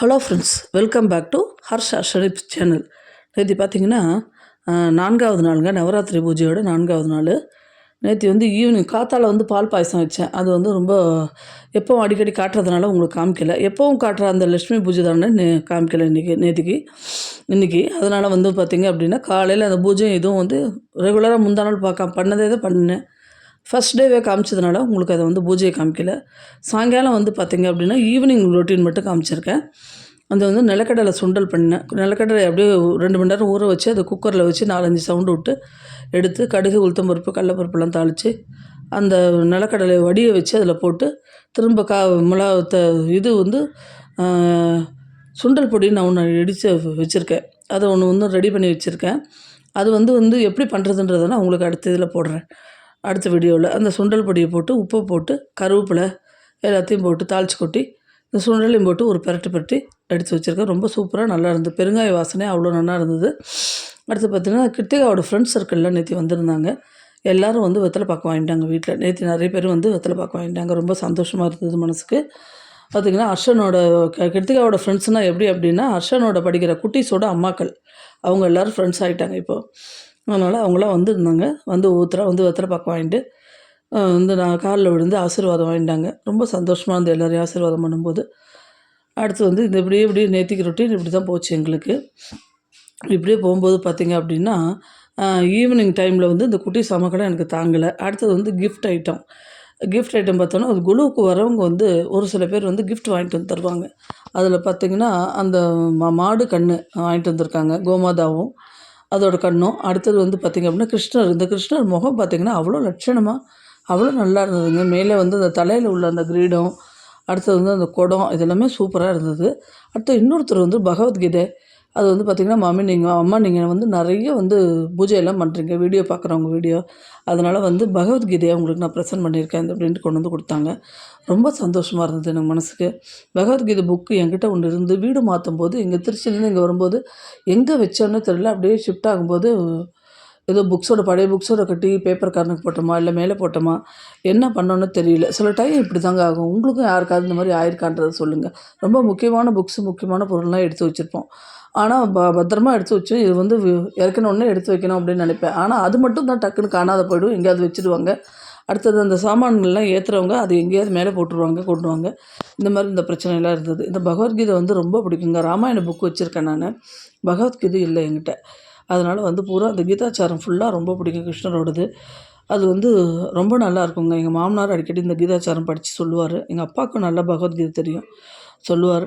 Hello friends, welcome back to Harsha Sharif channel. நேற்று பார்த்தீங்கன்னா 4வது நாளுங்க, நவராத்திரி பூஜையோட 4வது நாள். நேற்று ஈவினிங் காத்தால பால் பாயசம் வச்சேன். அது ரொம்ப எப்போவும் அடிக்கடி காட்டுறதுனால உங்களுக்கு காமிக்கல. எப்போவும் காட்டுற அந்த லட்சுமி பூஜை தானே காமிக்கல இன்றைக்கி. அதனால் பார்த்திங்க அப்படின்னா காலையில் அந்த பூஜை இதுவும் ரெகுலராக முந்தா நாள் பண்ணதே தான் பண்ணினேன். ஃபஸ்ட் டேவே காமிச்சதுனால உங்களுக்கு அதை பூஜையை காமிக்கல. சாயங்காலம் பார்த்திங்க அப்படின்னா ஈவினிங் ரொட்டீன் மட்டும் காமிச்சிருக்கேன். அந்த நிலக்கடலை சுண்டல் பண்ணேன். நிலக்கடலை அப்படியே 2 மணி நேரம் ஊற வச்சு அதை குக்கரில் வச்சு 4-5 சவுண்டு விட்டு எடுத்து கடுகு, உளுத்தம்பருப்பு, கடலப்பருப்புலாம் தாளித்து அந்த நிலக்கடலை வடிய வச்சு அதில் போட்டு திரும்ப இது சுண்டல் பொடி நான் ஒன்று இடித்து வச்சுருக்கேன். அதை ஒன்று ரெடி பண்ணி வச்சுருக்கேன். அது எப்படி பண்ணுறதுன்றதை நான் உங்களுக்கு அடுத்த இதில் போடுறேன். அடுத்த வீடியோவில் அந்த சுண்டல் பொடியை போட்டு உப்பு போட்டு கருவேப்பிலை எல்லாத்தையும் போட்டு தாளித்து கொட்டி இந்த சுண்டலையும் போட்டு ஒரு பெரட்டி எடுத்து வச்சுருக்கேன். ரொம்ப சூப்பராக நல்லா இருந்தது. பெருங்காய வாசனை அவ்வளோ நல்லா இருந்தது. அடுத்து பார்த்திங்கன்னா கிருத்திகாவோட ஃப்ரெண்ட்ஸ் சர்க்கிளில் நேற்று வந்திருந்தாங்க. எல்லோரும் வெத்தலை பாக்கு வாங்கிட்டாங்க வீட்டில். நேற்று நிறைய பேர் வெத்தலை பாக்கு வாங்கிட்டாங்க. ரொம்ப சந்தோஷமாக இருந்தது மனசுக்கு. பார்த்திங்கன்னா ஹர்ஷனோட கிருத்திகாவோட ஃப்ரெண்ட்ஸ்னால் எப்படி அப்படின்னா ஹர்ஷனோட படிக்கிற குட்டீஸோட அம்மாக்கள் அவங்க எல்லோரும் ஃப்ரெண்ட்ஸ் ஆகிட்டாங்க இப்போது. அதனால் அவங்களாம் வந்திருந்தாங்க. வெத்தலை பாக்கு வாங்கிட்டு நான் காலில் விழுந்து ஆசீர்வாதம் வாங்கிட்டாங்க. ரொம்ப சந்தோஷமாக இருந்து எல்லோரையும் ஆசீர்வாதம் பண்ணும்போது. அடுத்து இந்த இப்படியே நேத்திக்கு ரொட்டீன் இப்படி தான் போச்சு எங்களுக்கு. இப்படியே போகும்போது பார்த்திங்க அப்படின்னா ஈவினிங் டைமில் இந்த குட்டி சமக்கடம் எனக்கு தாங்கலை. அடுத்தது கிஃப்ட் ஐட்டம் பார்த்தோன்னா அது குழுவுக்கு வரவங்க ஒரு சில பேர் கிஃப்ட் வாங்கிட்டு வந்து தருவாங்க. அதில் பார்த்திங்கன்னா அந்த மாடு கன்று வாங்கிட்டு வந்திருக்காங்க, கோமாதாவும் அதோட கண்ணும். அடுத்தது பார்த்திங்க அப்படின்னா கிருஷ்ணர். இந்த கிருஷ்ணர் முகம் பார்த்திங்கன்னா அவ்வளோ லட்சணமாக அவ்வளோ நல்லா இருந்ததுங்க. மேலே அந்த தலையில் உள்ள அந்த கிரீடம், அடுத்தது அந்த குடம், இதெல்லாமே சூப்பராக இருந்தது. அடுத்து இன்னொருத்தர் பகவத்கீதை அது பார்த்திங்கன்னா அம்மா நீங்கள் நிறைய பூஜையெல்லாம் பண்ணுறீங்க, வீடியோ பார்க்குறவங்க வீடியோ, அதனால் பகவத்கீதையை உங்களுக்கு நான் ப்ரெசென்ட் பண்ணியிருக்கேன் அப்படின்ட்டு கொண்டு கொடுத்தாங்க. ரொம்ப சந்தோஷமாக இருந்தது எனக்கு மனசுக்கு. பகவத்கீதை புக்கு என்கிட்ட ஒன்று இருந்து வீடு மாற்றும் போது இங்கே திருச்சியிலேருந்து இங்கே வரும்போது எங்கே வச்சோன்னு தெரியல, அப்படியே ஷிஃப்ட் ஆகும்போது ஏதோ பழைய புக்ஸோட கட்டி பேப்பர் கார்னுக்கு போட்டோமா இல்லை மேலே போட்டோமா என்ன பண்ணோன்னு தெரியல. சில டைம் இப்படி தாங்க ஆகும். உங்களுக்கும் யாருக்காவது இந்த மாதிரி ஆயிருக்கான்றதை சொல்லுங்கள். ரொம்ப முக்கியமான முக்கியமான பொருள்லாம் எடுத்து வச்சுருப்போம். ஆனால் பத்திரமா எடுத்து வச்சு இது இறக்கணுன்னே எடுத்து வைக்கணும் அப்படின்னு நினைப்பேன். ஆனால் அது மட்டும் தான் டக்குன்னு காணாத போய்டும், எங்கேயாவது வச்சுடுவாங்க. அடுத்தது அந்த சாமான்கள்லாம் ஏற்றுறவங்க அது எங்கேயாவது மேலே போட்டுருவாங்க, கொண்டுவாங்க. இந்த மாதிரி இந்த பிரச்சனைலாம் இருந்தது. இந்த பகவத்கீதை ரொம்ப பிடிக்குங்க. ராமாயண புக் வச்சுருக்கேன் நான். பகவத்கீதை இல்லை என்கிட்ட. அதனால் பூரா அந்த கீதாச்சாரம் ஃபுல்லாக ரொம்ப பிடிக்கும் கிருஷ்ணரோடது. அது ரொம்ப நல்லா இருக்குங்க. எங்கள் மாமனார் அடிக்கடி இந்த கீதாச்சாரம் படித்து சொல்லுவார். எங்கள் அப்பாவுக்கும் நல்லா பகவத்கீதை தெரியும், சொல்லுவார்.